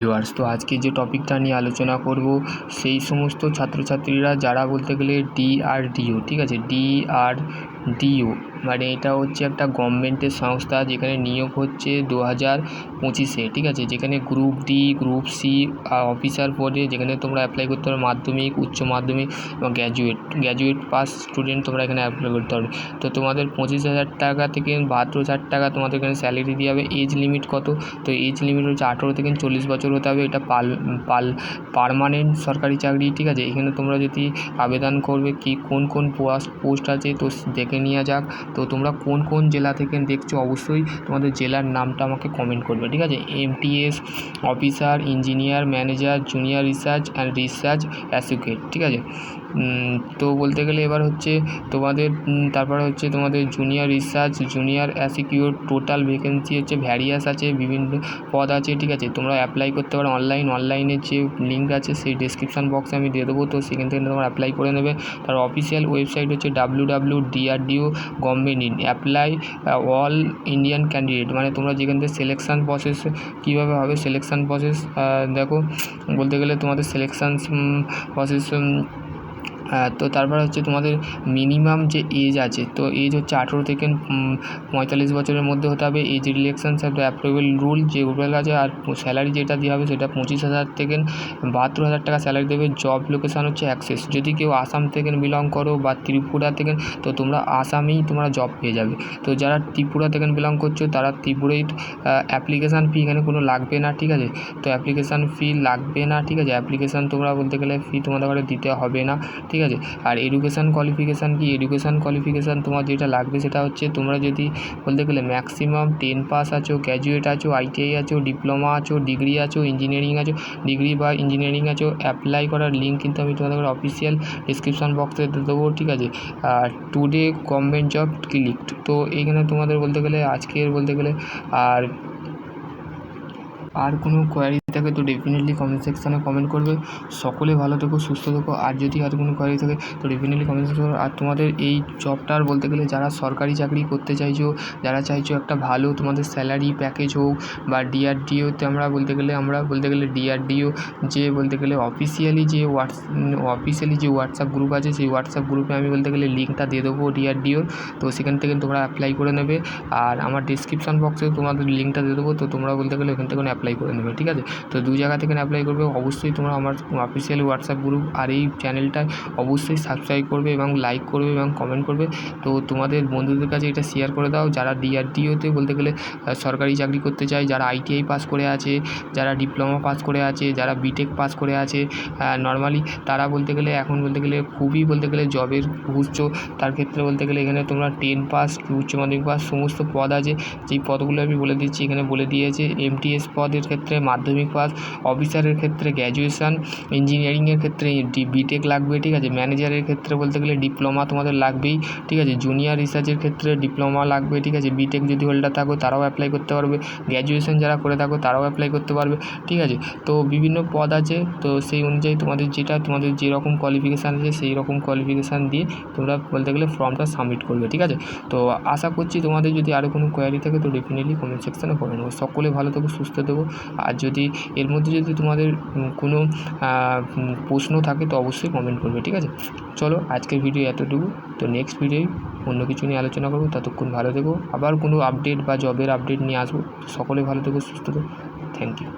Viewers, তো আজকে যে টপিকটা নিয়ে আলোচনা করব সেই সমস্ত ছাত্রছাত্রীরা যারা বলতে গেলে ডিআরডিও, ঠিক আছে, ডিআরডিও মানে এটা হচ্ছে একটা গভর্নমেন্টের সংস্থা যেখানে নিয়োগ হচ্ছে 2025-এ, ঠিক আছে, যেখানে group D, group C officer পদে যেখানে তোমরা অ্যাপ্লাই করতে পারো মাধ্যমিক, উচ্চ মাধ্যমিক এবং গ্র্যাজুয়েট পাস স্টুডেন্ট তোমরা এখানে অ্যাপ্লাই করতে পারবে। তো তোমাদের 25,000 টাকা থেকে 72,000 টাকা তোমাদের এখানে স্যালারি দিয়ে হবে। এজ লিমিট কত? তো এজ লিমিট হচ্ছে 18 থেকে 40 বছর হতে হবে। এটা পার্মানেন্ট সরকারি চাকরি, ঠিক আছে। এখানে তোমরা যদি আবেদন করবে কি কোন পোস্ট আছে তো দেখে নেওয়া যাক। তো তোমরা কোন জেলা থেকে দেখছো অবশ্যই তোমাদের জেলার নামটা আমাকে কমেন্ট করবে, ঠিক আছে। MTS officer, engineer, manager, junior research and research associate, ঠিক আছে। তো বলতে গেলে এবার হচ্ছে তোমাদের তারপরে হচ্ছে তোমাদের junior research, junior associate, total vacancy হচ্ছে ভ্যারিয়াস আছে, বিভিন্ন পদ আছে, ঠিক আছে। তোমরা অ্যাপ্লাই করতে পারো অনলাইনের যে লিঙ্ক আছে সেই ডেসক্রিপশন বক্সে আমি দিয়ে দেবো, তো সেখান থেকে তোমরা অ্যাপ্লাই করে নেবে। তার অফিসিয়াল ওয়েবসাইট হচ্ছে www.drdo.gov.in apply all Indian candidate, মানে তোমরা যেখান থেকে সিলেকশান প্রসেস কীভাবে হবে সিলেকশান প্রসেস দেখো, বলতে গেলে তোমাদের সিলেকশান প্রসেস তো তারপর হচ্ছে তোমাদের মিনিমাম যে এজ আছে, তো এজ হচ্ছে 18 থেকে 45 বছরের মধ্যে হতে হবে। এজ রিল্যাক্সেশন অ্যাপ্রুভেল রুল যে রুল আছে, আর স্যালারি যেটা দেওয়া হবে সেটা 25,000 থেকে 72,000 টাকা স্যালারি দেবে। জব লোকেশান হচ্ছে অ্যাক্সেস, যদি কেউ আসাম থেকে বিলং করো বা ত্রিপুরা থেকে, তো তোমরা আসামেই তোমরা জব পেয়ে যাবে। তো যারা ত্রিপুরা থেকে বিলং করছো তারা ত্রিপুরাই অ্যাপ্লিকেশান ফি এখানে কোনো লাগবে না, ঠিক আছে। তো অ্যাপ্লিকেশান ফি লাগবে না, ঠিক আছে। অ্যাপ্লিকেশান তোমরা বলতে গেলে ফি তোমাদের ঘরে দিতে হবে না, ঠিক আছে। আর এডুকেশান কোয়ালিফিকেশান কি? এডুকেশান কোয়ালিফিকেশান তোমার যেটা লাগবে সেটা হচ্ছে তোমরা যদি বলতে গেলে ম্যাক্সিমাম 10 পাস আছো, গ্র্যাজুয়েট আছো, আইটিআই আছো, ডিপ্লোমা আছো, ডিগ্রি আছো, ইঞ্জিনিয়ারিং আছো, ডিগ্রি বা ইঞ্জিনিয়ারিং আছো। অ্যাপ্লাই করার লিঙ্ক কিন্তু আমি তোমাদের অফিসিয়াল ডিসক্রিপশন বক্সে দেবো, ঠিক আছে। আর টুডে গভর্নমেন্ট জব ক্লিকড, তো এইখানে তোমাদের বলতে গেলে আজকের বলতে গেলে আর কোনো কোয়ারি থাকে তো ডেফিনেটলি কমেন্ট সেকশানে কমেন্ট করবে। সকলে ভালো থেকো, সুস্থ থেকো। আর যদি আর কোনো কোয়ারি থাকে তো ডেফিনেটলি কমেন্ট সেকশন। আর তোমাদের এই জবটার বলতে গেলে যারা সরকারি চাকরি করতে চাইছো, যারা চাইছো একটা ভালো তোমাদের স্যালারি প্যাকেজ হোক, বা ডিআরডিওতে আমরা বলতে গেলে ডিআরডিও যে বলতে গেলে অফিসিয়ালি যে হোয়াটসঅ্যাপ গ্রুপ আছে সেই হোয়াটসঅ্যাপ গ্রুপে আমি বলতে গেলে লিঙ্কটা দিয়ে দেবো ডিআরডিওর, তো সেখান থেকে তোমরা অ্যাপ্লাই করে নেবে। আর আমার ডিসক্রিপশন বক্সে তোমাদের লিঙ্কটা দিয়ে দেবো, তো তোমরা বলতে গেলে ওখান থেকে অ্যাপ্লাই করে নেবে, ঠিক আছে। তো দু জায়গা থেকে অ্যাপ্লাই করবে। অবশ্যই তোমরা আমার অফিসিয়াল হোয়াটসঅ্যাপ গ্রুপ আর এই চ্যানেলটায় অবশ্যই সাবস্ক্রাইব করবে এবং লাইক করবে এবং কমেন্ট করবে। তো তোমাদের বন্ধুদের কাছে এটা শেয়ার করে দাও যারা ডিআরডিওতে বলতে গেলে সরকারি চাকরি করতে চায়, যারা আইটিআই পাস করে আছে, যারা ডিপ্লোমা পাস করে আছে, যারা বিটেক পাস করে আছে নর্মালি, তারা বলতে গেলে এখন বলতে গেলে খুবই বলতে গেলে জবের খুঁজছো। তার ক্ষেত্রে বলতে গেলে এখানে তোমরা 10 পাস, উচ্চ মাধ্যমিক পাস সমস্ত পদ আছে, যেই পদগুলো আমি বলে দিচ্ছি এখানে বলে দিয়েছে। এমটিএস পদের ক্ষেত্রে মাধ্যমিক পাস, অফিসারের ক্ষেত্রে গ্র্যাজুয়েশান, ইঞ্জিনিয়ারিংয়ের ক্ষেত্রে বিটেক লাগবে, ঠিক আছে। ম্যানেজারের ক্ষেত্রে বলতে গেলে ডিপ্লোমা তোমাদের লাগবেই, ঠিক আছে। জুনিয়র রিসার্চের ক্ষেত্রে ডিপ্লোমা লাগবে, ঠিক আছে। বিটেক যদি হোল্ডার থাকো তারাও অ্যাপ্লাই করতে পারবে, গ্র্যাজুয়েশান যারা করে থাকো তারাও অ্যাপ্লাই করতে পারবে, ঠিক আছে। তো বিভিন্ন পদ আছে, তো সেই অনুযায়ী তোমাদের যেরকম কোয়ালিফিকেশান আছে সেই রকম কোয়ালিফিকেশান দিয়ে তোমরা বলতে গেলে ফর্মটা সাবমিট করবে, ঠিক আছে। তো আশা করছি তোমাদের যদি আরও কোনো কোয়ারি থাকে তো ডেফিনেটলি কমেন্ট সেকশানে করে নেবো। সকলে ভালো থেকো, সুস্থ থেকো। আর যদি এর মধ্যে যদি তোমাদের কোনো প্রশ্ন থাকে তো অবশ্যই কমেন্ট করবে, ঠিক আছে। চলো আজকের ভিডিও এতটুকু, তো নেক্সট ভিডিওয় অন্য কিছু নিয়ে আলোচনা করবো। ততক্ষণ ভালো থেকো, আবার কোনো আপডেট বা জবের আপডেট নিয়ে আসবো। সকলে ভালো থেকো, সুস্থ থেকো। Thank you.